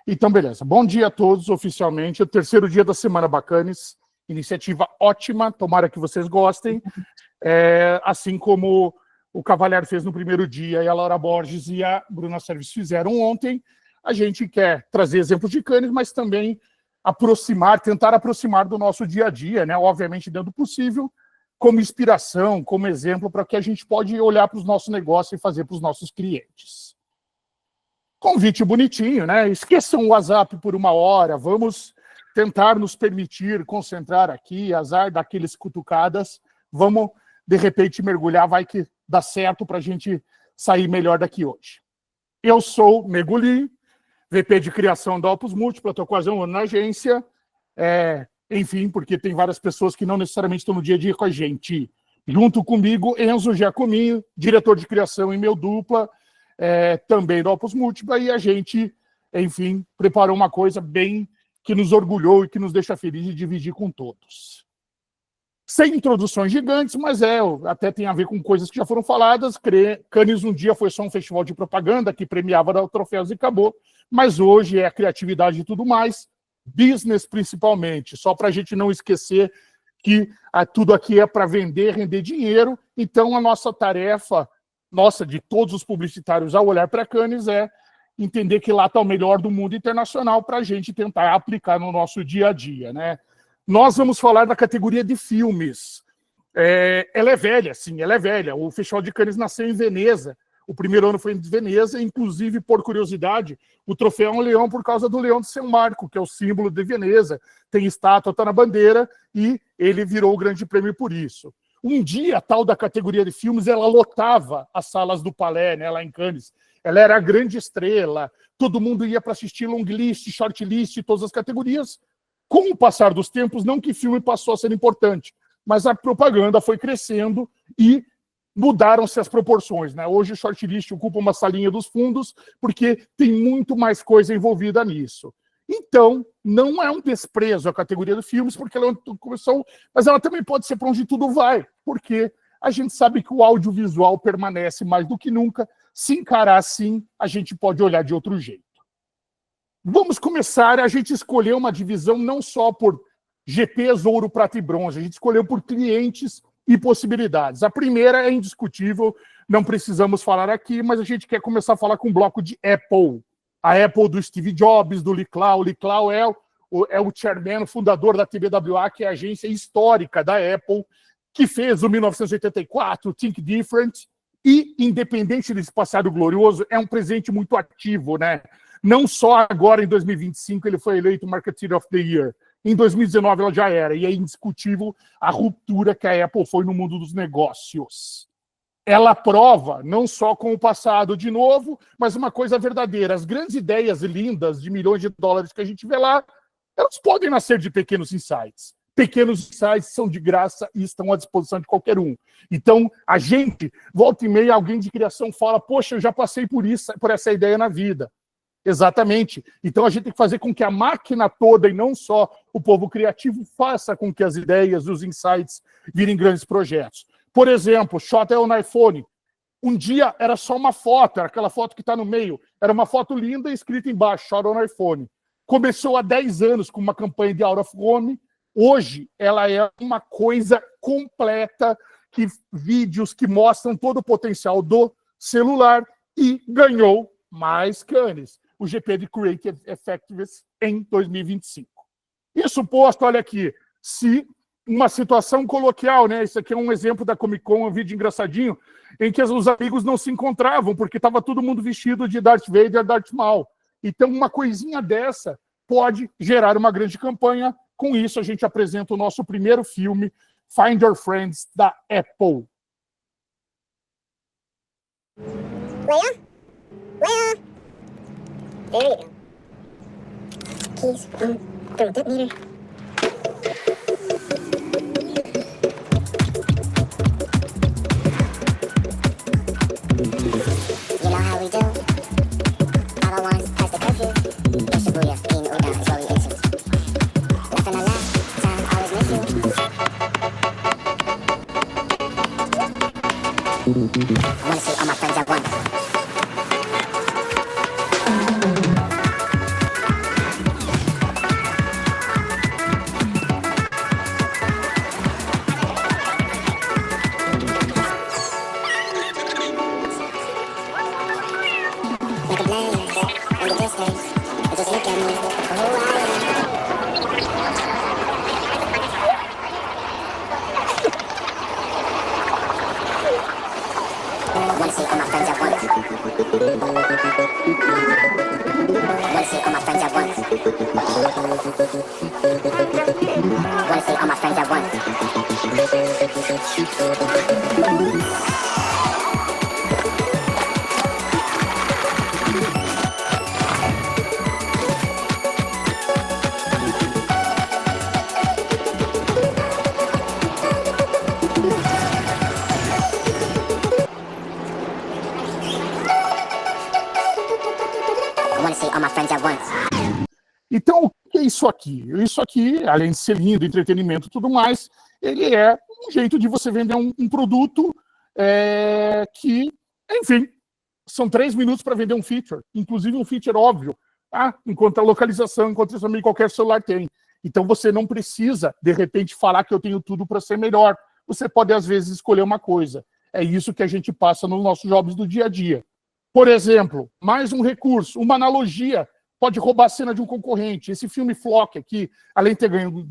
Então, beleza. Bom dia a todos, oficialmente. É o terceiro dia da Semana Bacanes. Iniciativa ótima, tomara que vocês gostem. Assim como o Cavalheiro fez no primeiro dia e a Laura Borges e a Bruna Serviço fizeram ontem, a gente quer trazer exemplos de Cannes, mas também tentar aproximar do nosso dia a dia, né? Obviamente dentro do possível, como inspiração, como exemplo para que a gente pode olhar para os nossos negócios e fazer para os nossos clientes. Convite bonitinho, né? Esqueçam o WhatsApp por uma hora, vamos tentar nos permitir concentrar aqui, azar daqueles cutucadas, vamos, de repente, mergulhar, vai que dá certo para a gente sair melhor daqui hoje. Eu sou Meguli, VP de criação da Opus Múltipla, estou quase um ano na agência, enfim, porque tem várias pessoas que não necessariamente estão no dia a dia com a gente. Junto comigo, Enzo Giacominho, diretor de criação em meu dupla, também da Opus Múltipla, e a gente, enfim, preparou uma coisa bem que nos orgulhou e que nos deixa feliz de dividir com todos. Sem introduções gigantes, mas até tem a ver com coisas que já foram faladas. Cannes um dia foi só um festival de propaganda que premiava troféus e acabou, mas hoje é a criatividade e tudo mais, business principalmente, só para a gente não esquecer que tudo aqui é para vender, render dinheiro. Então a nossa tarefa, de todos os publicitários ao olhar para Cannes, é entender que lá está o melhor do mundo internacional para a gente tentar aplicar no nosso dia a dia, né? Nós vamos falar da categoria de filmes. Ela é velha, sim, ela é velha. O Festival de Cannes nasceu em Veneza. O primeiro ano foi em Veneza, inclusive, por curiosidade, o troféu é um leão por causa do Leão de São Marco, que é o símbolo de Veneza. Tem estátua, está na bandeira, e ele virou o grande prêmio por isso. Um dia, a tal da categoria de filmes, ela lotava as salas do Palais, né, lá em Cannes. Ela era a grande estrela, todo mundo ia para assistir long list, short list, todas as categorias. Com o passar dos tempos, não que filme passou a ser importante, mas a propaganda foi crescendo e mudaram-se as proporções, né? Hoje o shortlist ocupa uma salinha dos fundos porque tem muito mais coisa envolvida nisso. Então, não é um desprezo à categoria de filmes, porque ela começou, mas ela também pode ser para onde tudo vai, porque a gente sabe que o audiovisual permanece mais do que nunca. Se encarar assim, a gente pode olhar de outro jeito. Vamos começar, a gente escolheu uma divisão não só por GPs, ouro, prata e bronze, a gente escolheu por clientes e possibilidades. A primeira é indiscutível, não precisamos falar aqui, mas a gente quer começar a falar com um bloco de Apple. A Apple do Steve Jobs, do Lee Clow. O Lee Clow é o chairman, o fundador da TBWA, que é a agência histórica da Apple, que fez o 1984, Think Different, e, independente desse passado glorioso, é um presente muito ativo, né? Não só agora, em 2025, ele foi eleito Marketer of the Year. Em 2019, ela já era. E é indiscutível a ruptura que a Apple foi no mundo dos negócios. Ela prova, não só com o passado de novo, mas uma coisa verdadeira. As grandes ideias lindas de milhões de dólares que a gente vê lá, elas podem nascer de pequenos insights. Pequenos insights são de graça e estão à disposição de qualquer um. Então, a gente, volta e meia, alguém de criação fala, poxa, eu já passei por essa ideia na vida. Exatamente. Então a gente tem que fazer com que a máquina toda, e não só o povo criativo, faça com que as ideias e os insights virem grandes projetos. Por exemplo, Shot on iPhone. Um dia era só uma foto, era aquela foto que está no meio. Era uma foto linda e escrita embaixo, Shot on iPhone. Começou há 10 anos com uma campanha de Out of Home. Hoje ela é uma coisa completa, vídeos que mostram todo o potencial do celular, e ganhou mais Cannes, o GP de Creative Effectiveness em 2025. Isso posto, olha aqui, se uma situação coloquial, né? Isso aqui é um exemplo da Comic Con, um vídeo engraçadinho, em que os amigos não se encontravam, porque estava todo mundo vestido de Darth Vader e Darth Maul. Então, uma coisinha dessa pode gerar uma grande campanha. Com isso, a gente apresenta o nosso primeiro filme, Find Your Friends, da Apple. Leia? There you go. Keys. Pronto, Peter. You know how we do. All I want is past the curfew. Yes, Shibuya, in Oda is where we exit. Nothing I laugh, time I always miss you. I wanna see all my friends at once. friends at once. Wanna see all my friends at once. I wanna see all my friends at once. Então, o que é isso aqui? Isso aqui, além de ser lindo, entretenimento e tudo mais, ele é um jeito de você vender um produto que, enfim, são 3 minutos para vender um feature, inclusive um feature óbvio, tá? Enquanto a localização, enquanto isso também qualquer celular tem. Então, você não precisa, de repente, falar que eu tenho tudo para ser melhor. Você pode, às vezes, escolher uma coisa. É isso que a gente passa nos nossos jobs do dia a dia. Por exemplo, mais um recurso, uma analogia, pode roubar a cena de um concorrente. Esse filme Flock aqui, além de ter ganho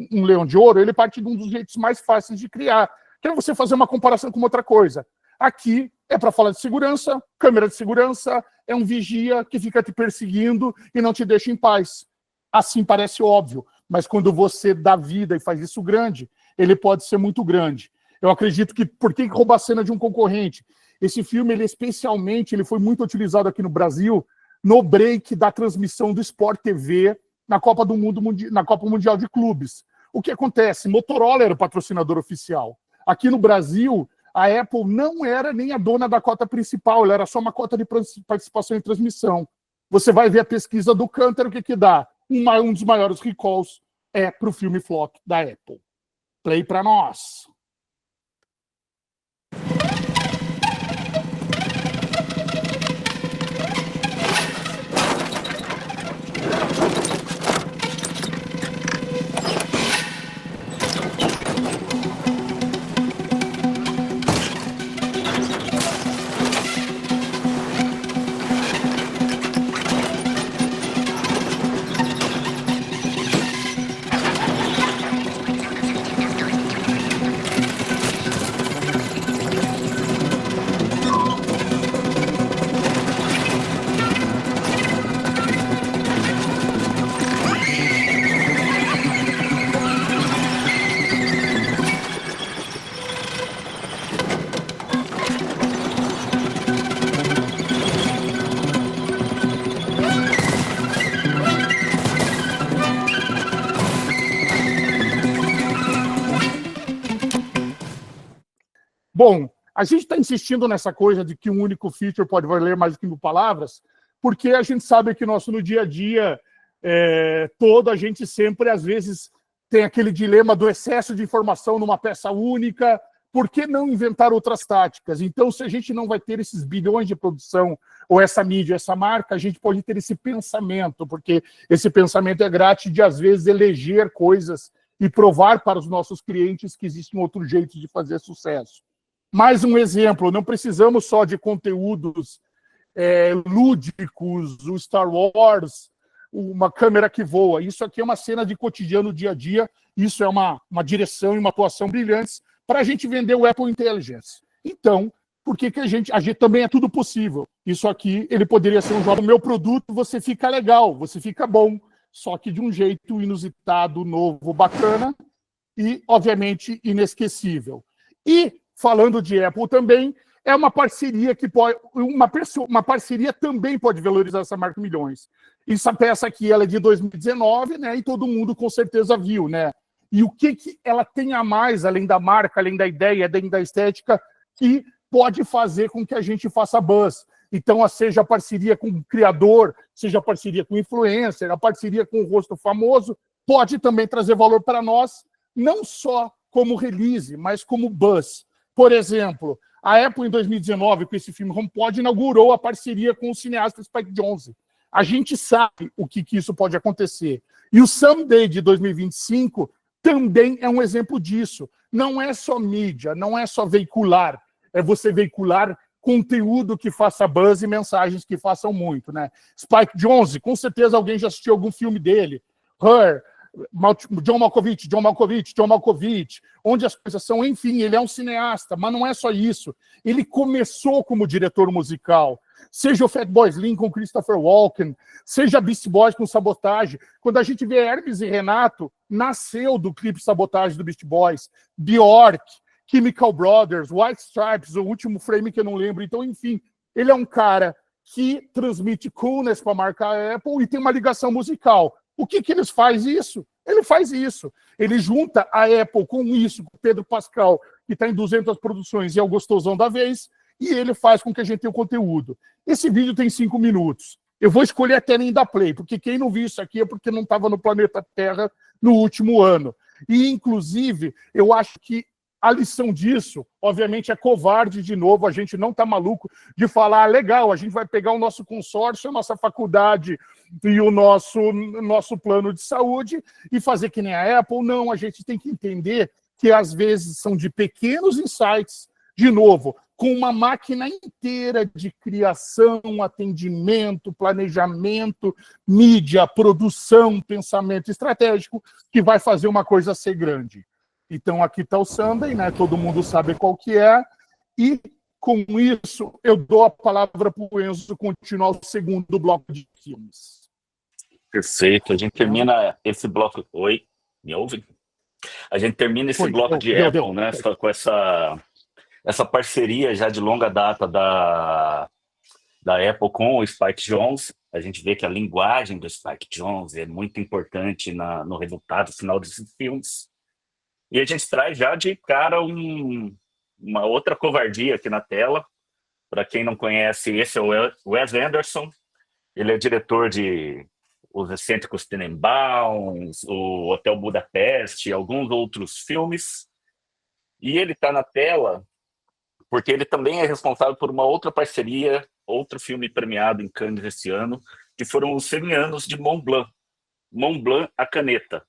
um Leão de Ouro, ele parte de um dos jeitos mais fáceis de criar, que é você fazer uma comparação com outra coisa. Aqui é para falar de segurança, câmera de segurança, é um vigia que fica te perseguindo e não te deixa em paz. Assim parece óbvio, mas quando você dá vida e faz isso grande, ele pode ser muito grande. Eu acredito que, por que roubar a cena de um concorrente? Esse filme, ele foi muito utilizado aqui no Brasil, no break da transmissão do Sport TV na Copa do Mundo, na Copa Mundial de Clubes. O que acontece? Motorola era o patrocinador oficial. Aqui no Brasil, a Apple não era nem a dona da cota principal, ela era só uma cota de participação em transmissão. Você vai ver a pesquisa do Kantar, o que dá? Um dos maiores recalls é para o filme Flock da Apple. Play para nós. Bom, a gente está insistindo nessa coisa de que um único feature pode valer mais do que 1000 palavras, porque a gente sabe que no dia a dia todo, a gente sempre, às vezes, tem aquele dilema do excesso de informação numa peça única. Por que não inventar outras táticas? Então, se a gente não vai ter esses bilhões de produção, ou essa mídia, essa marca, a gente pode ter esse pensamento, porque esse pensamento é grátis de, às vezes, eleger coisas e provar para os nossos clientes que existe um outro jeito de fazer sucesso. Mais um exemplo, não precisamos só de conteúdos lúdicos, o Star Wars, uma câmera que voa. Isso aqui é uma cena de cotidiano, dia a dia, isso é uma direção e uma atuação brilhantes para a gente vender o Apple Intelligence. Então, por que a gente também é tudo possível? Isso aqui, ele poderia ser um jogo, meu produto, você fica legal, você fica bom, só que de um jeito inusitado, novo, bacana e, obviamente, inesquecível. E, falando de Apple também, é uma parceria que pode... Uma parceria também pode valorizar essa marca milhões. Essa peça aqui, ela é de 2019, né? E todo mundo com certeza viu, né? E o que ela tem a mais, além da marca, além da ideia, além da estética, que pode fazer com que a gente faça buzz. Então, seja a parceria com o criador, seja a parceria com o influencer, a parceria com o rosto famoso, pode também trazer valor para nós, não só como release, mas como buzz. Por exemplo, a Apple, em 2019, com esse filme HomePod, inaugurou a parceria com o cineasta Spike Jonze. A gente sabe o que isso pode acontecer. E o Someday de 2025 também é um exemplo disso. Não é só mídia, não é só veicular. É você veicular conteúdo que faça buzz e mensagens que façam muito, né? Spike Jonze, com certeza alguém já assistiu algum filme dele. Her, John Malkovich, onde as coisas são, enfim, ele é um cineasta, mas não é só isso. Ele começou como diretor musical. seja o Fatboy Slim com Christopher Walken, seja Beastie Boys com Sabotage. Quando a gente vê Hermes e Renato, nasceu do clipe Sabotage do Beastie Boys, Bjork, Chemical Brothers, White Stripes, o último frame que eu não lembro. Então, enfim, ele é um cara que transmite coolness para a marca Apple e tem uma ligação musical. O que eles faz isso? Ele faz isso. Ele junta a Apple com isso, com o Pedro Pascal, que está em 200 produções e é o gostosão da vez, e ele faz com que a gente tenha o conteúdo. Esse vídeo tem 5 minutos. Eu vou escolher até nem dar play, porque quem não viu isso aqui é porque não estava no planeta Terra no último ano. E, inclusive, eu acho que a lição disso, obviamente, é covarde de novo, a gente não está maluco de falar, legal, a gente vai pegar o nosso consórcio, a nossa faculdade e o nosso plano de saúde e fazer que nem a Apple. Não, a gente tem que entender que às vezes são de pequenos insights, de novo, com uma máquina inteira de criação, atendimento, planejamento, mídia, produção, pensamento estratégico, que vai fazer uma coisa ser grande. Então, aqui está o Sunday, né? Todo mundo sabe qual que é. E, com isso, eu dou a palavra para o Enzo continuar o segundo bloco de filmes. Perfeito. A gente termina esse bloco... Oi? Me ouve? A gente termina esse bloco de Apple, né? Com essa parceria já de longa data da Apple com o Spike Jonze. A gente vê que a linguagem do Spike Jonze é muito importante no resultado final desses filmes. E a gente traz já de cara uma outra covardia aqui na tela. Para quem não conhece, esse é o Wes Anderson. Ele é diretor de Os Excêntricos Tenenbaums, o Hotel Budapeste e alguns outros filmes. E ele está na tela porque ele também é responsável por uma outra parceria, outro filme premiado em Cannes esse ano, que foram os 100 anos de Mont Blanc. Mont Blanc, a caneta.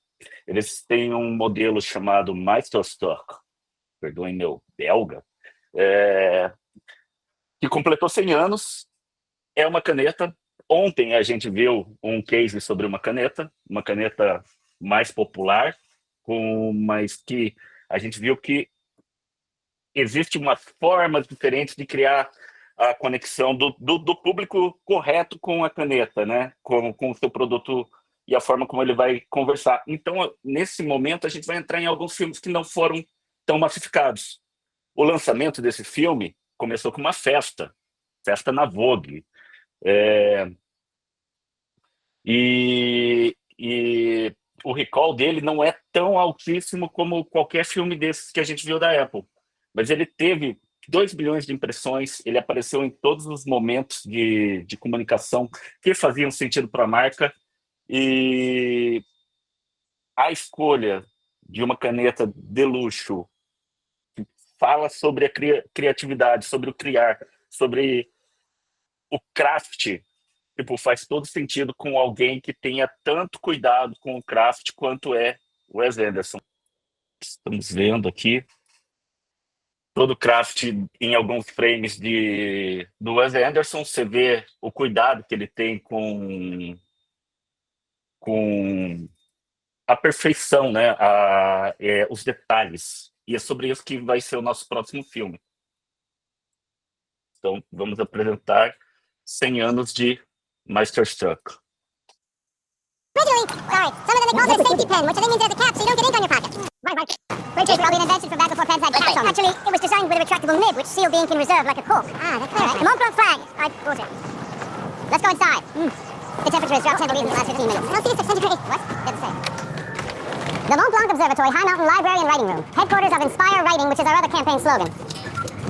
Eles têm um modelo chamado Meisterstock, perdoem meu belga, que completou 100 anos. É uma caneta. Ontem a gente viu um case sobre uma caneta mais popular, mas que a gente viu que existe uma forma diferente de criar a conexão do público correto com a caneta, né? Com o seu produto e a forma como ele vai conversar. Então, nesse momento, a gente vai entrar em alguns filmes que não foram tão massificados. O lançamento desse filme começou com uma festa na Vogue. E o recall dele não é tão altíssimo como qualquer filme desses que a gente viu da Apple. Mas ele teve 2 bilhões de impressões, ele apareceu em todos os momentos de comunicação que faziam sentido para a marca. E a escolha de uma caneta de luxo que fala sobre a criatividade, sobre o criar, sobre o craft, faz todo sentido com alguém que tenha tanto cuidado com o craft quanto é o Wes Anderson. Estamos vendo aqui todo o craft em alguns frames do Wes Anderson. Você vê o cuidado que ele tem com a perfeição, né? Os detalhes. E é sobre isso que vai ser o nosso próximo filme. Então, vamos apresentar 100 anos de Meisterstock. Originally, sorry, some of them they call it a safety pin, which I think means there's a cap so you don't get ink on your pocket. Right. Which is probably an invention from back before pens had caps on them. Actually, it was designed with a retractable nib, which sealed the ink in reserve like a cork. Ah, that's right. The Mont Blanc flag. Bullshit. Let's go inside. The temperature has dropped 10 degrees in the last 15 minutes. I don't see it's centigrade. What? Doesn't say. The Mont Blanc Observatory High Mountain Library and Writing Room, headquarters of Inspire Writing, which is our other campaign slogan.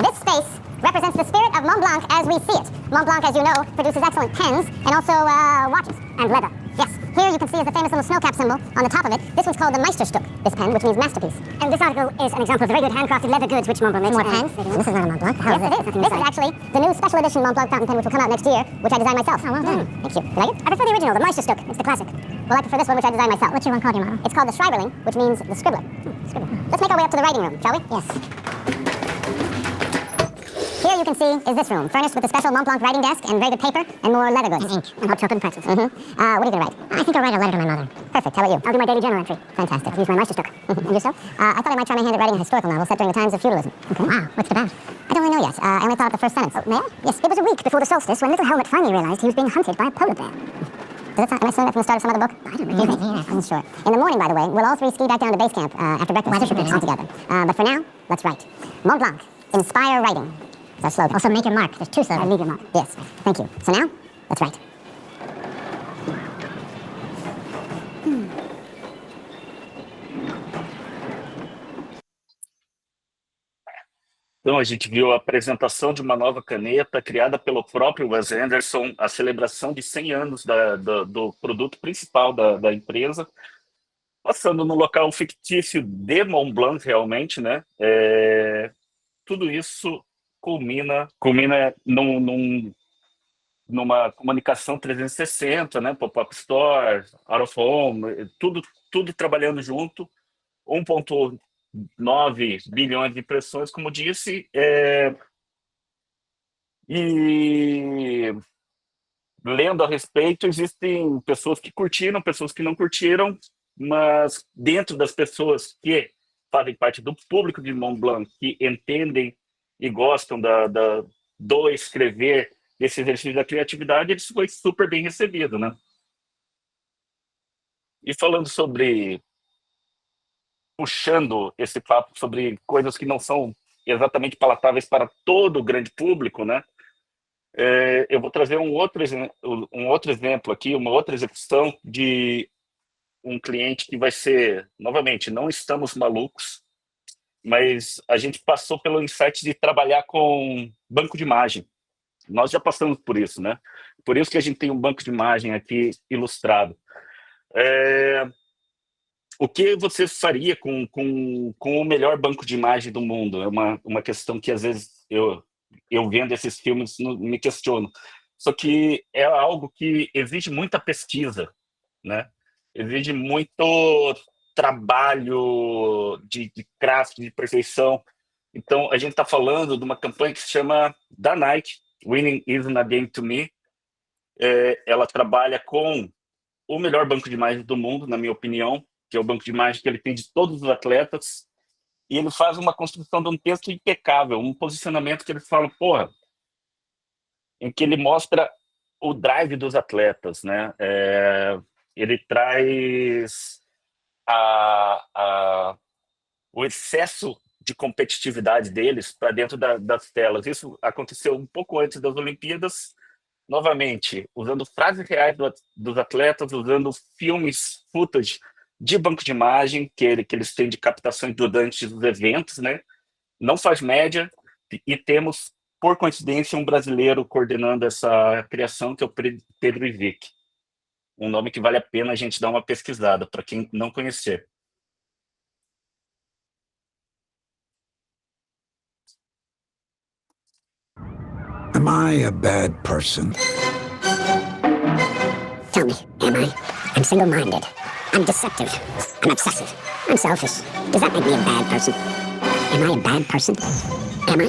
This space represents the spirit of Mont Blanc as we see it. Mont Blanc, as you know, produces excellent pens and also watches and leather. Yes, here you can see is the famous little snowcap symbol on the top of it. This one's called the Meisterstück, this pen, which means masterpiece. And this article is an example of the very good handcrafted leather goods which Mont Blanc makes. More pens? This is not a Mont Blanc. Yes, it is. This is actually the new special edition Mont Blanc fountain pen, which will come out next year, which I designed myself. Oh, well done. Thank you. You like it? I prefer the original, the Meisterstück. It's the classic. Well, I prefer this one, which I designed myself. What's your one called, your mama? It's called the Schreiberling, which means the scribbler. Scribbler. Let's make our way up to the writing room, shall we? Yes. Here you can see is this room, furnished with a special Mont Blanc writing desk and very good paper and more leather goods. And ink. And hot chocolate and pretzels. What are you going to write? I think I'll write a letter to my mother. Perfect. How about you? I'll do my daily journal entry. Fantastic. I'll use my Meisterstück. And yourself? I thought I might try my hand at writing a historical novel set during the times of feudalism. Okay. Wow. What's it about? I don't really know yet. I only thought up the first sentence. Oh, may I? Yes. It was a week before the solstice when little Helmut finally realized he was being hunted by a polar bear. Does that sound, am I saying that from the start of some other book? I don't really know. I'm sure. In the morning, by the way, we'll all three ski back down to base camp after breakfast. All together. But for now, let's write. Mont Blanc. Inspire writing. That's our slogan. Also make your mark. There's two slogans. Leave your mark. Yes. Thank you. So now, let's write. Então, a gente viu a apresentação de uma nova caneta criada pelo próprio Wes Anderson, a celebração de 100 anos do produto principal da empresa, passando no local fictício de Mont Blanc, realmente, né? Tudo isso culmina numa comunicação 360, né? Pop-up store, out of home, tudo trabalhando junto, 1,9 bilhões de impressões, como disse, e lendo a respeito, existem pessoas que curtiram, pessoas que não curtiram, mas dentro das pessoas que fazem parte do público de Mont Blanc, que entendem e gostam do escrever, desse exercício da criatividade, ele foi super bem recebido, né? E falando sobre... puxando esse papo sobre coisas que não são exatamente palatáveis para todo o grande público, né? Eu vou trazer um outro exemplo aqui, uma outra execução de um cliente que vai ser, novamente, não estamos malucos, mas a gente passou pelo insight de trabalhar com banco de imagem. Nós já passamos por isso, né? Por isso que a gente tem um banco de imagem aqui ilustrado. O que você faria com o melhor banco de imagem do mundo? É uma questão que, às vezes, eu vendo esses filmes, me questiono. Só que é algo que exige muita pesquisa, né? Exige muito trabalho de craft, de perfeição. Então, a gente está falando de uma campanha que se chama da Nike, Winning Isn't a Game to Me. Ela trabalha com o melhor banco de imagem do mundo, na minha opinião, que é o banco de imagem que ele tem de todos os atletas, e ele faz uma construção de um texto impecável, um posicionamento que ele fala, porra, em que ele mostra o drive dos atletas, né? Ele traz o excesso de competitividade deles para dentro das telas. Isso aconteceu um pouco antes das Olimpíadas, novamente, usando frases reais dos atletas, usando filmes, footage de banco de imagem que eles têm de captações durante os eventos, né? Não faz média, e temos, por coincidência, um brasileiro coordenando essa criação, que é o Pedro Ivic. Um nome que vale a pena a gente dar uma pesquisada, para quem não conhecer. Am I a bad person? Tell me, am I? I'm single-minded. I'm deceptive. I'm obsessive. I'm selfish. Does that make me a bad person? Am I a bad person? Am I?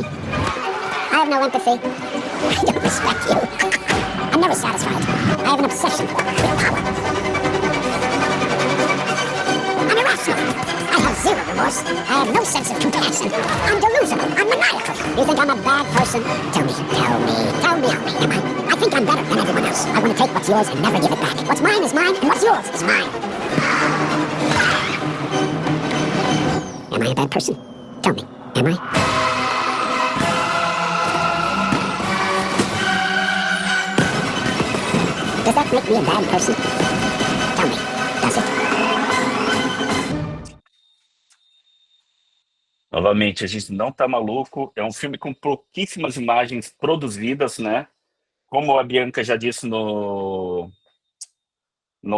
I have no empathy. I don't respect you. I'm never satisfied. I have an obsession with power. I'm irrational. I have zero remorse. I have no sense of compassion. I'm delusional. I'm maniacal. You think I'm a bad person? Tell me. Am I? I think I'm better than everyone else. I want to take what's yours and never give it back. What's mine is mine, and what's yours is mine. Am I a bad person? Tell me. Am I? Does that make me a bad person? Tell me. Does it? Novamente, a gente não tá maluco. É um filme com pouquíssimas imagens produzidas, né? Como a Bianca já disse no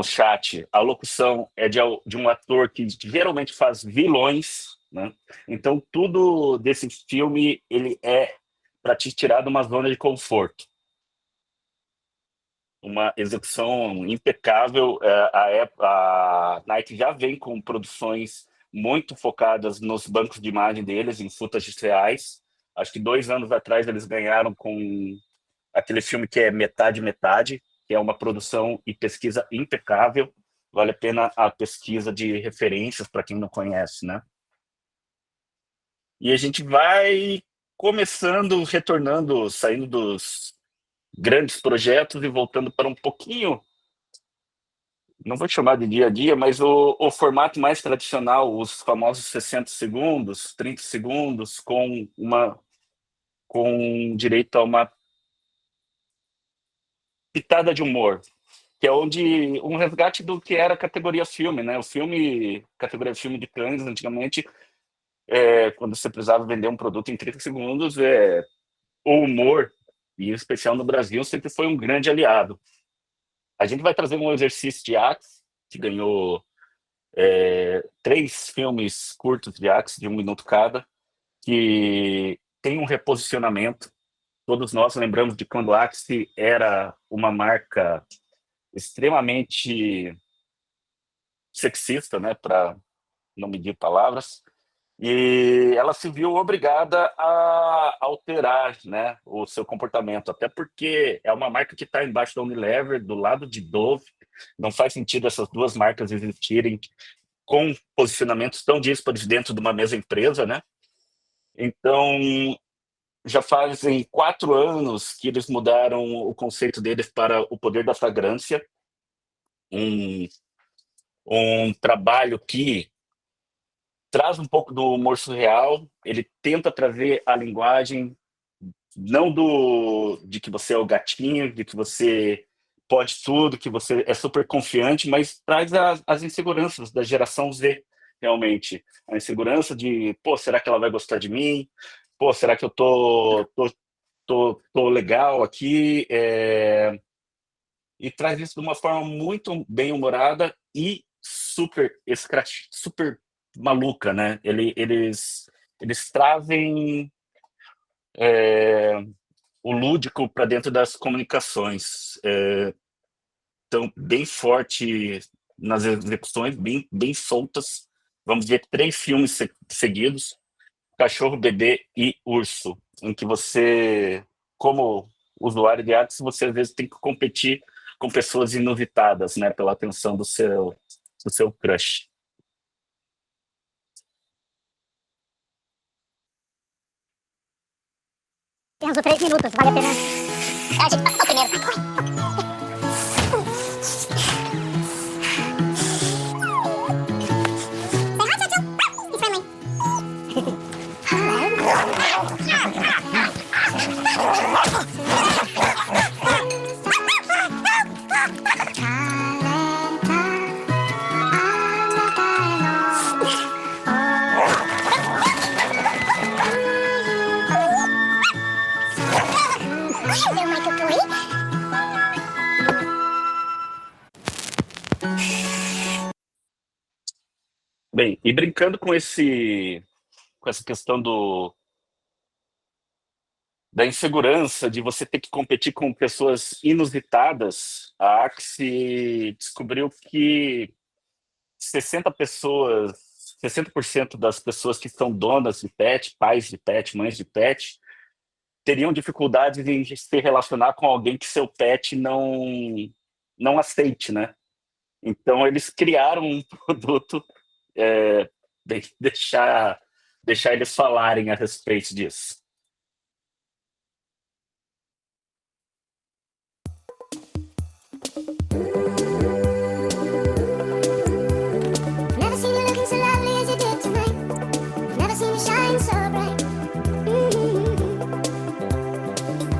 chat, a locução é de um ator que geralmente faz vilões, né? Então, tudo desse filme ele é para te tirar de uma zona de conforto. Uma execução impecável. A Nike já vem com produções muito focadas nos bancos de imagem deles, em footages reais. Acho que 2 anos atrás eles ganharam com aquele filme que é Metade, Metade, que é uma produção e pesquisa impecável. Vale a pena a pesquisa de referências para quem não conhece, né? E a gente vai começando, retornando, saindo dos grandes projetos e voltando para um pouquinho, não vou chamar de dia a dia, mas o formato mais tradicional, os famosos 60 segundos, 30 segundos, com direito a uma pitada de humor, que é onde um resgate do que era a categoria filme, né? O filme, categoria filme de Cannes, antigamente, quando você precisava vender um produto em 30 segundos, o humor, e em especial no Brasil, sempre foi um grande aliado. A gente vai trazer um exercício de Axis, que ganhou 3 filmes curtos de Axis, de 1 minuto cada, que tem um reposicionamento. Todos nós lembramos de quando a Axis era uma marca extremamente sexista, né, para não medir palavras, e ela se viu obrigada a alterar, né, o seu comportamento, até porque é uma marca que está embaixo da Unilever, do lado de Dove. Não faz sentido essas duas marcas existirem com posicionamentos tão díspares dentro de uma mesma empresa, né? Então, já fazem 4 anos que eles mudaram o conceito deles para o poder da fragrância, um trabalho que traz um pouco do humor surreal. Ele tenta trazer a linguagem não de que você é o gatinho, de que você pode tudo, que você é super confiante, mas traz as inseguranças da geração Z, realmente. A insegurança de, pô, será que ela vai gostar de mim? Pô, será que eu tô legal aqui? E traz isso de uma forma muito bem humorada e super maluca, né? Eles trazem o lúdico para dentro das comunicações. Então, bem forte nas execuções, bem soltas. Vamos ver 3 filmes seguidos: Cachorro, Bebê e Urso, em que você, como usuário de artes, você às vezes tem que competir com pessoas inusitadas, né, pela atenção do seu crush. Temos 3 minutos, vale a pena. A gente passou primeiro. Bem, e brincando com essa questão da insegurança, de você ter que competir com pessoas inusitadas, a Axie descobriu que 60% das pessoas que são donas de pet, pais de pet, mães de pet, teriam dificuldades em se relacionar com alguém que seu pet não aceite, né? Então, eles criaram um produto, deixar eles falarem a respeito disso. Never seen you looking so lovely as you did tonight. Never seen you shine so bright.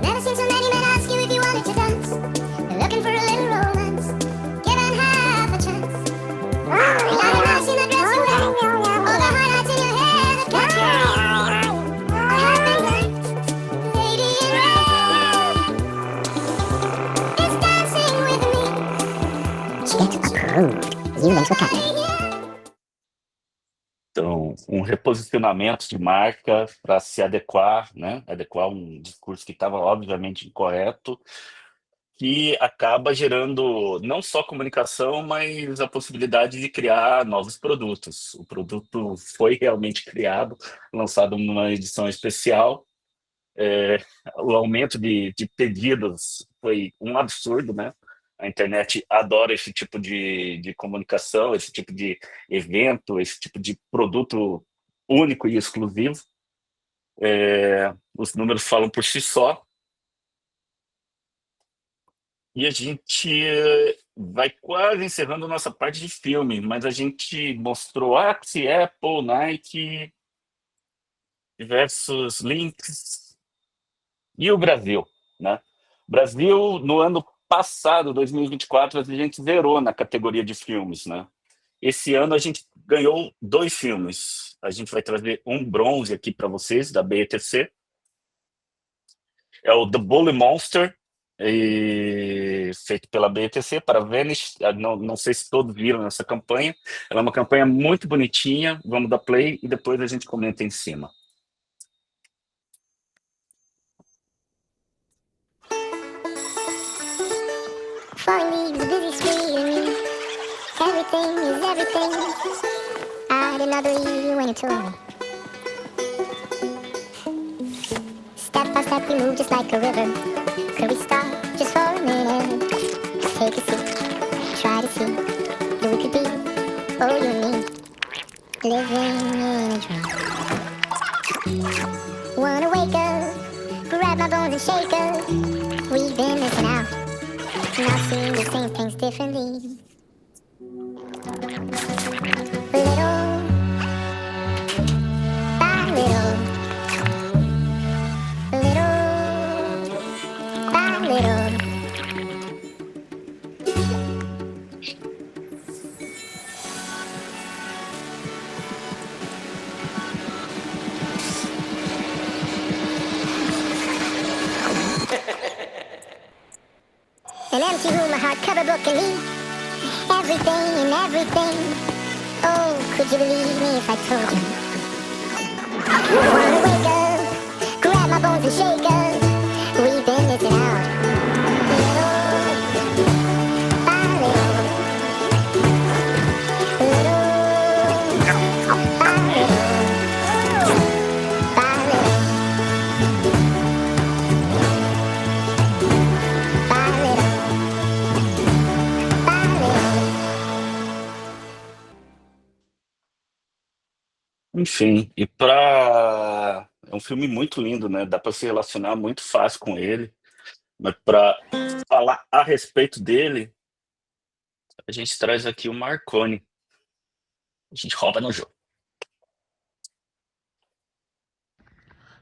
Never seen so many men ask you if you wanted to dance. They're looking for a little romance, given half a chance. Not enough seen the dress you wear, all the highlights in your hair that catch your eye. I have been blind, lady in red, is dancing with me. Get approved. You link the couple. Então, um reposicionamento de marca para se adequar, né? Adequar um discurso que estava obviamente incorreto, que acaba gerando não só comunicação, mas a possibilidade de criar novos produtos. O produto foi realmente criado, lançado numa edição especial, O aumento de pedidos foi um absurdo, né? A internet adora esse tipo de comunicação, esse tipo de evento, esse tipo de produto único e exclusivo. Os números falam por si só. E a gente vai quase encerrando a nossa parte de filme, mas a gente mostrou Axie, Apple, Nike, diversos links. E o Brasil, né? Brasil, no ano passado, 2024, a gente zerou na categoria de filmes, né? Esse ano a gente ganhou 2 filmes. A gente vai trazer um bronze aqui para vocês, da BETC. É o The Bully Monster, feito pela BETC, para Vanish. Não sei se todos viram essa campanha. Ela é uma campanha muito bonitinha. Vamos dar play e depois a gente comenta em cima. Falling leaves, busy street. Everything is everything. I did not believe you when you told me. Step by step we move just like a river. Could we stop just for a minute? Take a seat, try to see that we could be, oh you and me, living in a dream. Wanna wake up, grab my bones and shake up. We've been missing out, not seeing the same things differently. Little by little, little by little. An empty room, a hardcover book and me. Everything and everything. Oh, could you believe me if I told you? Wanna wake up, grab my bones and shake up. We've been missing out. Little by little. Little by little. By little. By little. By little. Enfim, é um filme muito lindo, né? Dá para se relacionar muito fácil com ele. Mas para falar a respeito dele, a gente traz aqui o Marconi. A gente rouba no jogo.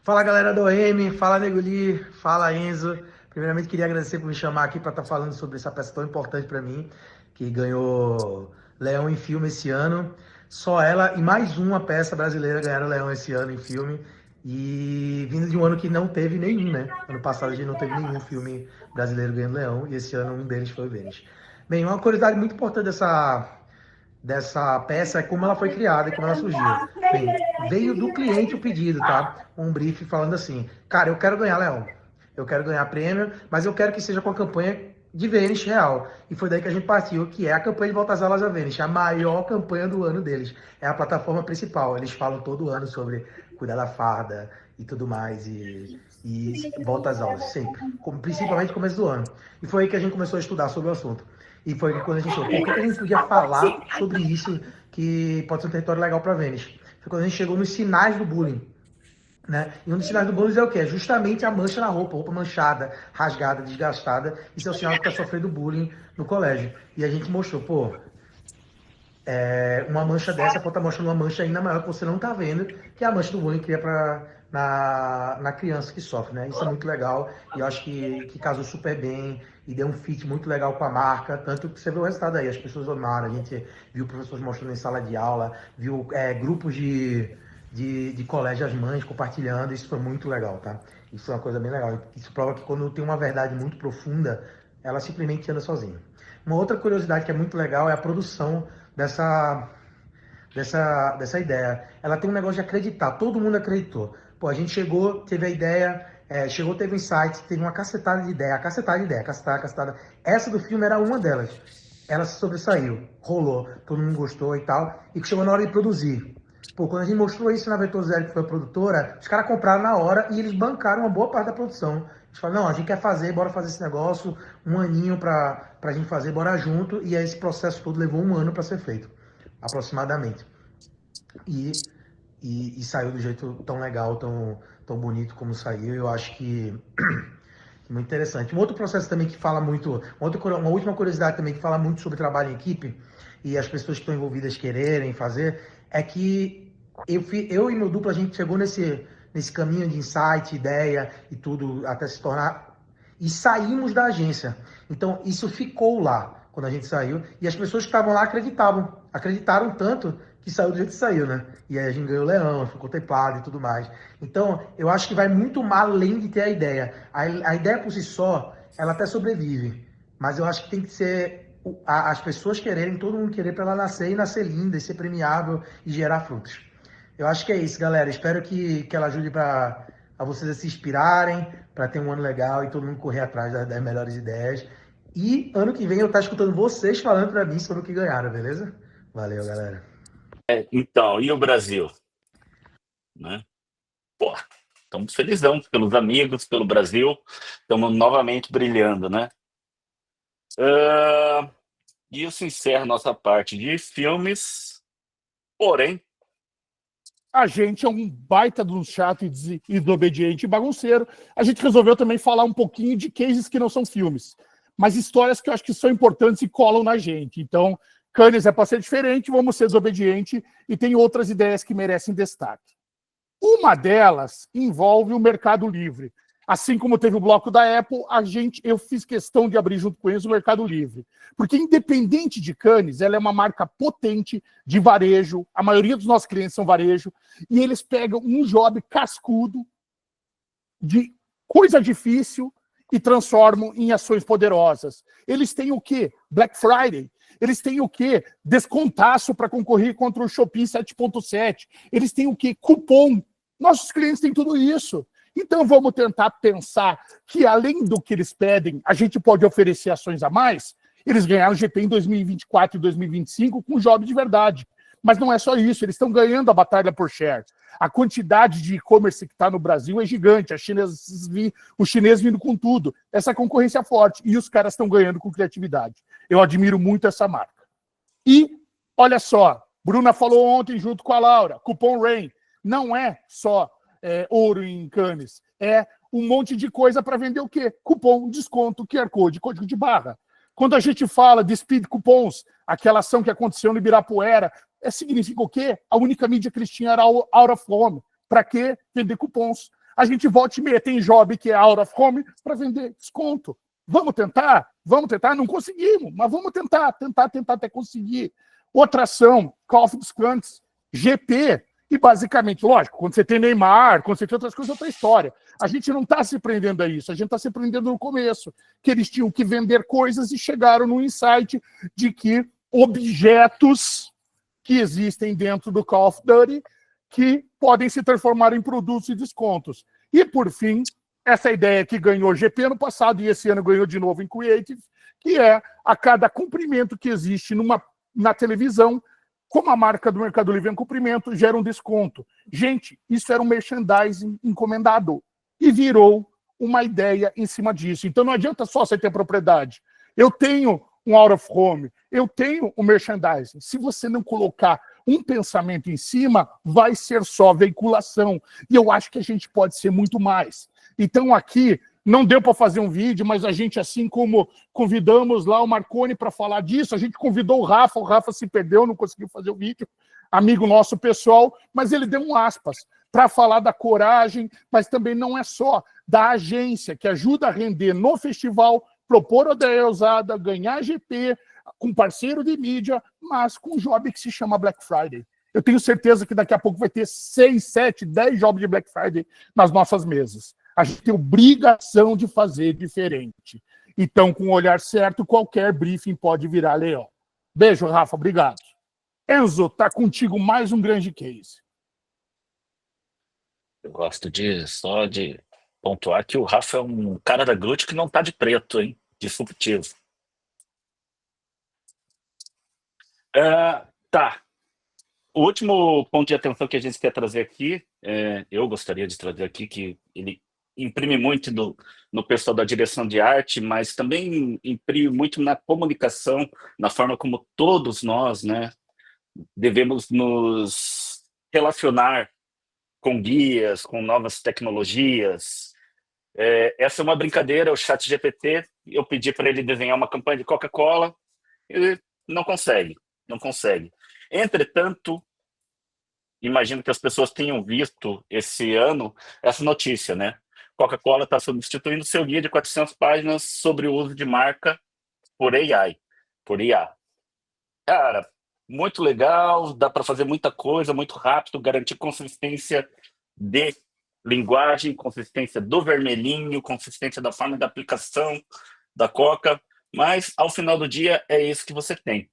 Fala galera do OM, fala Nego Li, fala Enzo. Primeiramente queria agradecer por me chamar aqui para estar falando sobre essa peça tão importante para mim, que ganhou Leão em filme esse ano. Só ela e mais uma peça brasileira ganharam Leão esse ano em filme. E vindo de um ano que não teve nenhum, né? Ano passado a gente não teve nenhum filme brasileiro ganhando Leão, e esse ano um deles foi o Vênus. Bem, uma curiosidade muito importante dessa peça é como ela foi criada e como ela surgiu. Bem, veio do cliente o pedido, tá? Um brief falando assim, cara, eu quero ganhar Leão, eu quero ganhar prêmio, mas eu quero que seja com a campanha de Vênus real. E foi daí que a gente partiu, que é a campanha de Volta às Aulas da Vênus, a maior campanha do ano deles. É a plataforma principal, eles falam todo ano sobre cuidar da farda e tudo mais, e volta às aulas, sempre. Principalmente no começo do ano. E foi aí que a gente começou a estudar sobre o assunto. E foi quando a gente falou, por que a gente podia falar sobre isso, que pode ser um território legal para Vênus? Foi quando a gente chegou nos sinais do bullying, né? E um dos sinais do bullying é o quê? É justamente a mancha na roupa manchada, rasgada, desgastada. Isso é o sinal que está sofrendo bullying no colégio. E a gente mostrou, pô, uma mancha dessa pode estar mostrando uma mancha ainda maior que você não está vendo, que é a mancha do bullying que é na criança que sofre, né? Isso é muito legal e eu acho que casou super bem e deu um fit muito legal com a marca, tanto que você viu o resultado aí, as pessoas amaram, a gente viu professores mostrando em sala de aula, viu grupos de colégio, as mães compartilhando, isso foi muito legal, tá? Isso é uma coisa bem legal, isso prova que quando tem uma verdade muito profunda, ela simplesmente anda sozinha. Uma outra curiosidade que é muito legal é a produção dessa ideia. Ela tem um negócio de acreditar, todo mundo acreditou. Pô, a gente chegou, teve a ideia, teve um insight, teve uma cacetada de ideia. Essa do filme era uma delas. Ela se sobressaiu, rolou, todo mundo gostou e tal, e chegou na hora de produzir. Pô, quando a gente mostrou isso na Vetor Zero, que foi a produtora, os caras compraram na hora e eles bancaram uma boa parte da produção. Eles falaram, não, a gente quer fazer, bora fazer esse negócio, um aninho pra gente fazer, bora junto. E aí esse processo todo levou um ano para ser feito, aproximadamente. E saiu do jeito tão legal, tão bonito como saiu. Eu acho que muito interessante. Um outro processo também que fala muito, uma última curiosidade também que fala muito sobre trabalho em equipe e as pessoas que estão envolvidas quererem fazer, é que eu e meu duplo, a gente chegou nesse caminho de insight, ideia e tudo, até se tornar... E saímos da agência. Então, isso ficou lá, quando a gente saiu. E as pessoas que estavam lá acreditaram tanto que saiu do jeito que saiu, né? E aí a gente ganhou o Leão, foi contemplado e tudo mais. Então, eu acho que vai muito além de ter a ideia. A ideia por si só, ela até sobrevive. Mas eu acho que tem que ser as pessoas quererem, todo mundo querer para ela nascer e nascer linda, e ser premiável e gerar frutos. Eu acho que é isso, galera. Espero que ela ajude a vocês a se inspirarem, para ter um ano legal e todo mundo correr atrás das melhores ideias. E ano que vem eu estar escutando vocês falando para mim sobre o que ganharam, beleza? Valeu, galera. Então, e o Brasil? Né? Pô, estamos felizão pelos amigos, pelo Brasil. Estamos novamente brilhando, né? Isso encerra nossa parte de filmes. Porém, a gente é um baita de um chato e desobediente e bagunceiro. A gente resolveu também falar um pouquinho de cases que não são filmes, mas histórias que eu acho que são importantes e colam na gente. Então, Cannes é para ser diferente, vamos ser desobediente e tem outras ideias que merecem destaque. Uma delas envolve o Mercado Livre. Assim como teve o bloco da Apple, eu fiz questão de abrir junto com eles o Mercado Livre. Porque independente de Cannes, ela é uma marca potente de varejo, a maioria dos nossos clientes são varejo, e eles pegam um job cascudo de coisa difícil e transformam em ações poderosas. Eles têm o quê? Black Friday. Eles têm o quê? Descontaço para concorrer contra o Shopee 7.7. Eles têm o quê? Cupom. Nossos clientes têm tudo isso. Então vamos tentar pensar que, além do que eles pedem, a gente pode oferecer ações a mais. Eles ganharam GP em 2024 e 2025 com job de verdade. Mas não é só isso, eles estão ganhando a batalha por share. A quantidade de e-commerce que está no Brasil é gigante, o chinês vindo com tudo. Essa concorrência é forte e os caras estão ganhando com criatividade. Eu admiro muito essa marca. E, olha só, Bruna falou ontem junto com a Laura, Cupom Rain. Não é só ouro em Cannes, é um monte de coisa para vender o quê? Cupom, desconto, QR Code, código de barra. Quando a gente fala de Speed Coupons, aquela ação que aconteceu no Ibirapuera, significa o quê? A única mídia que eles tinham era out of home. Para quê? Vender cupons. A gente volta e meia, tem job que é out of home para vender desconto. Vamos tentar? Vamos tentar? Não conseguimos, mas vamos tentar até conseguir. Outra ação, Call of Duty, GP, e basicamente, lógico, quando você tem Neymar, quando você tem outras coisas, é outra história. A gente não está se prendendo a isso, a gente está se prendendo no começo, que eles tinham que vender coisas e chegaram no insight de que objetos que existem dentro do Call of Duty que podem se transformar em produtos e descontos. E, por fim, essa ideia que ganhou GP no passado e esse ano ganhou de novo em Creative, que é a cada cumprimento que existe na televisão, como a marca do Mercado Livre é um cumprimento, gera um desconto. Gente, isso era um merchandising encomendado e virou uma ideia em cima disso. Então não adianta só você ter propriedade. Eu tenho um out of home, eu tenho um merchandising. Se você não colocar um pensamento em cima, vai ser só veiculação. E eu acho que a gente pode ser muito mais. Então aqui, não deu para fazer um vídeo, mas a gente, assim como convidamos lá o Marconi para falar disso, a gente convidou o Rafa se perdeu, não conseguiu fazer o vídeo, amigo nosso pessoal, mas ele deu um aspas para falar da coragem, mas também não é só da agência, que ajuda a render no festival, propor a ideia usada, ganhar GP, com parceiro de mídia, mas com um job que se chama Black Friday. Eu tenho certeza que daqui a pouco vai ter 6, 7, 10 jobs de Black Friday nas nossas mesas. A gente tem obrigação de fazer diferente. Então, com o olhar certo, qualquer briefing pode virar leão. Beijo, Rafa, obrigado. Enzo, tá contigo mais um grande case. Eu gosto só de pontuar que o Rafa é um cara da Gucci que não tá de preto, hein? Disruptivo. Tá. o último ponto de atenção que a gente quer trazer aqui, eu gostaria de trazer aqui, que ele imprime muito no pessoal da direção de arte, mas também imprime muito na comunicação, na forma como todos nós, né, devemos nos relacionar com guias, com novas tecnologias. Essa é uma brincadeira, o ChatGPT, eu pedi para ele desenhar uma campanha de Coca-Cola, ele não consegue. Entretanto, imagino que as pessoas tenham visto esse ano essa notícia, né? Coca-Cola está substituindo seu guia de 400 páginas sobre o uso de marca por AI, por IA. Cara, muito legal, dá para fazer muita coisa, muito rápido, garantir consistência de linguagem, consistência do vermelhinho, consistência da forma da aplicação da Coca, mas ao final do dia é isso que você tem.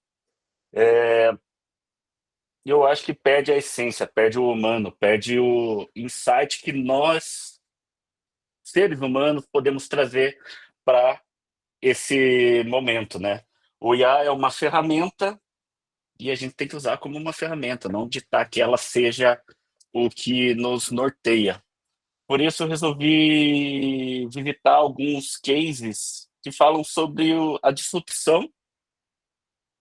Eu acho que perde a essência, perde o humano, perde o insight que nós, seres humanos, podemos trazer para esse momento, né? O IA é uma ferramenta e a gente tem que usar como uma ferramenta, não ditar que ela seja o que nos norteia. Por isso eu resolvi visitar alguns cases que falam sobre a disrupção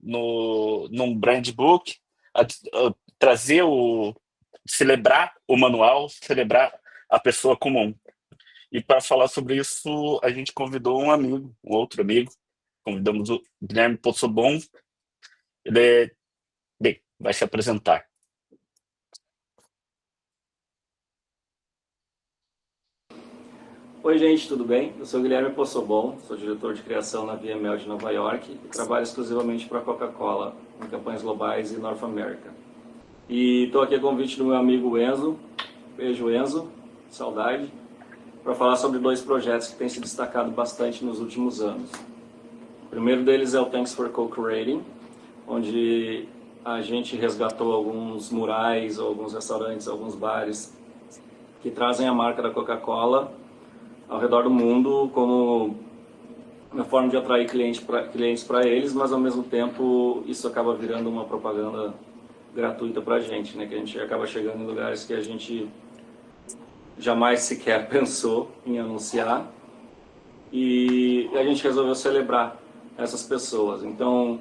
num brand book, trazer celebrar o manual, celebrar a pessoa comum. E para falar sobre isso, a gente convidou um outro amigo, convidamos o Guilherme Possobon. Ele vai se apresentar. Oi, gente, tudo bem? Eu sou o Guilherme Possobon, sou diretor de criação na VML de Nova York e trabalho exclusivamente para a Coca-Cola, em campanhas globais e North America. E estou aqui a convite do meu amigo Enzo, beijo Enzo, saudade, para falar sobre 2 projetos que têm se destacado bastante nos últimos anos. O primeiro deles é o Thanks for Co-Creating, onde a gente resgatou alguns murais, alguns restaurantes, alguns bares que trazem a marca da Coca-Cola ao redor do mundo como uma forma de atrair clientes para eles, mas ao mesmo tempo isso acaba virando uma propaganda gratuita para a gente, né? Que a gente acaba chegando em lugares que a gente jamais sequer pensou em anunciar, e a gente resolveu celebrar essas pessoas. Então,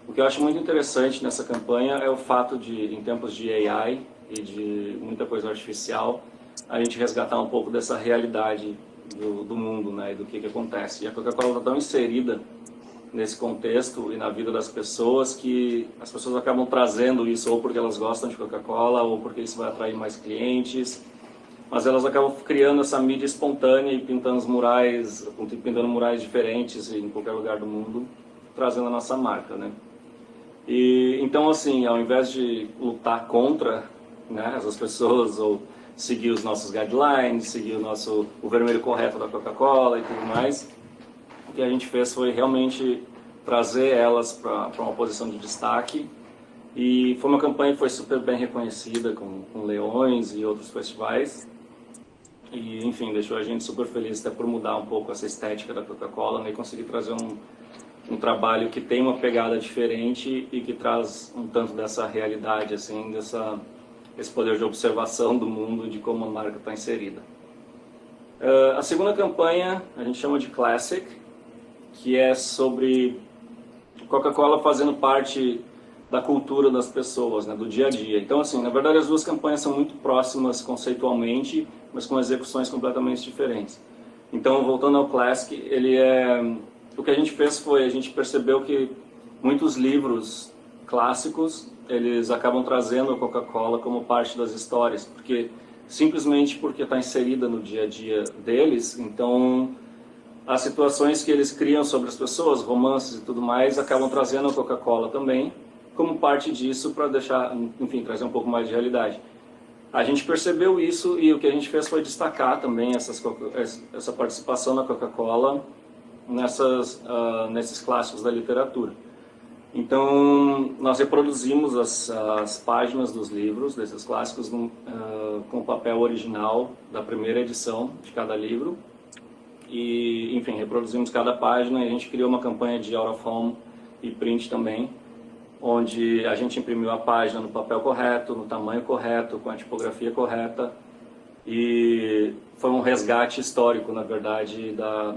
o que eu acho muito interessante nessa campanha é o fato de, em tempos de AI e de muita coisa artificial, a gente resgatar um pouco dessa realidade do mundo, né, e do que acontece. E a Coca-Cola está tão inserida nesse contexto e na vida das pessoas que as pessoas acabam trazendo isso ou porque elas gostam de Coca-Cola ou porque isso vai atrair mais clientes, mas elas acabam criando essa mídia espontânea e pintando murais diferentes em qualquer lugar do mundo, trazendo a nossa marca, né? E então, assim, ao invés de lutar contra, né, essas pessoas ou seguir os nossos guidelines, seguir o vermelho correto da Coca-Cola e tudo mais, o que a gente fez foi realmente trazer elas para uma posição de destaque, e foi uma campanha que foi super bem reconhecida com leões e outros festivais, e enfim, deixou a gente super feliz até por mudar um pouco essa estética da Coca-Cola, né, e conseguir trazer um trabalho que tem uma pegada diferente e que traz um tanto dessa realidade, assim, esse poder de observação do mundo, de como a marca está inserida. A segunda campanha a gente chama de Classic, que é sobre Coca-Cola fazendo parte da cultura das pessoas, né, do dia a dia. Então, assim, na verdade as 2 campanhas são muito próximas conceitualmente, mas com execuções completamente diferentes. Então, voltando ao Classic, o que a gente fez foi, a gente percebeu que muitos livros clássicos, eles acabam trazendo a Coca-Cola como parte das histórias, simplesmente porque está inserida no dia a dia deles. Então, as situações que eles criam sobre as pessoas, romances e tudo mais, acabam trazendo a Coca-Cola também como parte disso, para deixar, enfim, trazer um pouco mais de realidade. A gente percebeu isso e o que a gente fez foi destacar também essa participação da Coca-Cola nesses clássicos da literatura. Então, nós reproduzimos as páginas dos livros, desses clássicos, com o papel original da primeira edição de cada livro. E, enfim, reproduzimos cada página e a gente criou uma campanha de out of home e print também, onde a gente imprimiu a página no papel correto, no tamanho correto, com a tipografia correta, e foi um resgate histórico, na verdade, da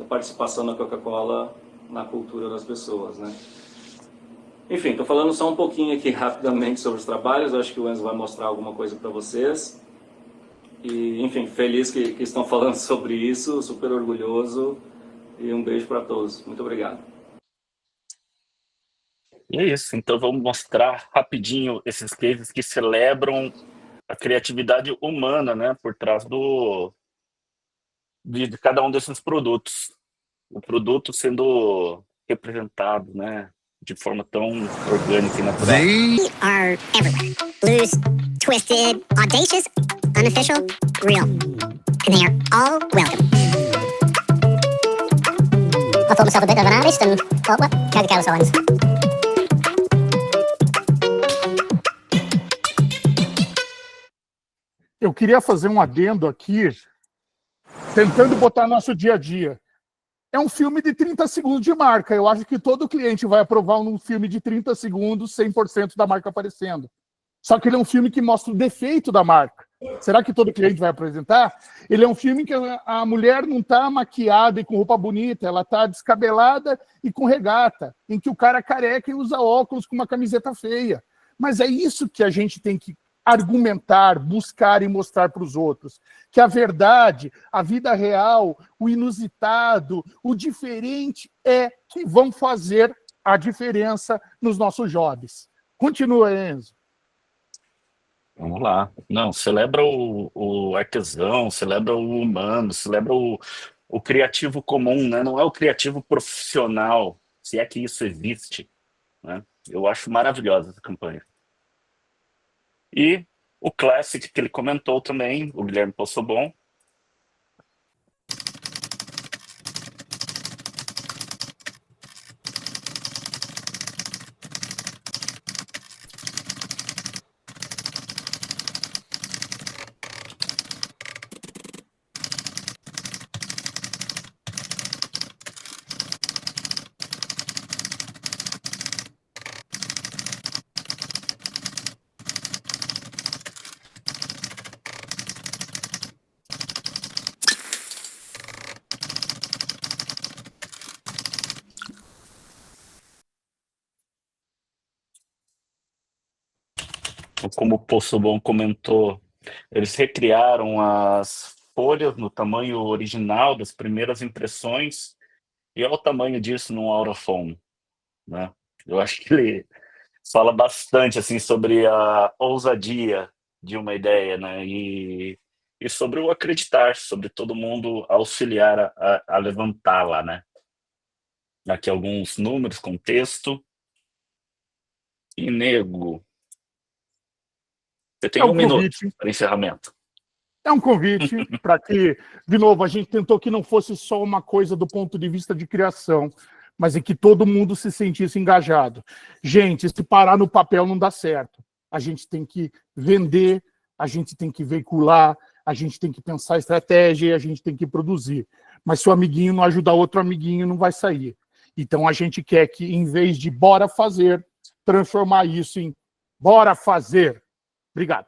participação da Coca-Cola na cultura das pessoas, né? Enfim, estou falando só um pouquinho aqui rapidamente sobre os trabalhos. Eu acho que o Enzo vai mostrar alguma coisa para vocês. E, enfim, feliz que estão falando sobre isso, super orgulhoso, e um beijo para todos. Muito obrigado. E é isso, então vamos mostrar rapidinho esses cases que celebram a criatividade humana, né, por trás de cada um desses produtos. O produto sendo representado, né, de forma tão orgânica e natural. We are everywhere. Loose, twisted, audacious, unofficial, real. And they are all welcome. I thought myself a bit of an artist and thought, well, carry the Carlos Owens. Eu queria fazer um adendo aqui, tentando botar nosso dia a dia. É um filme de 30 segundos de marca. Eu acho que todo cliente vai aprovar um filme de 30 segundos, 100% da marca aparecendo. Só que ele é um filme que mostra o defeito da marca. Será que todo cliente vai apresentar? Ele é um filme em que a mulher não está maquiada e com roupa bonita, ela está descabelada e com regata, em que o cara é careca e usa óculos com uma camiseta feia. Mas é isso que a gente tem que argumentar, buscar e mostrar para os outros. Que a verdade, a vida real, o inusitado, o diferente é que vão fazer a diferença nos nossos jobs. Continua, Enzo. Vamos lá. Não, celebra o artesão, celebra o humano, celebra o criativo comum, né? Não é o criativo profissional, se é que isso existe, né? Eu acho maravilhosa essa campanha. E o Classic, que ele comentou também, o Guilherme Possobon. Como o Possobon comentou, eles recriaram as folhas no tamanho original das primeiras impressões, e olha o tamanho disso no Aurafone, né? Eu acho que ele fala bastante assim, sobre a ousadia de uma ideia, né? E sobre o acreditar, sobre todo mundo auxiliar a levantá-la, né? Aqui alguns números com texto. E nego... Você tem um minuto para encerramento. É um convite para que, de novo, a gente tentou que não fosse só uma coisa do ponto de vista de criação, mas em que todo mundo se sentisse engajado. Gente, se parar no papel não dá certo. A gente tem que vender, a gente tem que veicular, a gente tem que pensar estratégia e a gente tem que produzir. Mas se o amiguinho não ajudar outro amiguinho, não vai sair. Então a gente quer que, em vez de bora fazer, transformar isso em bora fazer. Obrigado.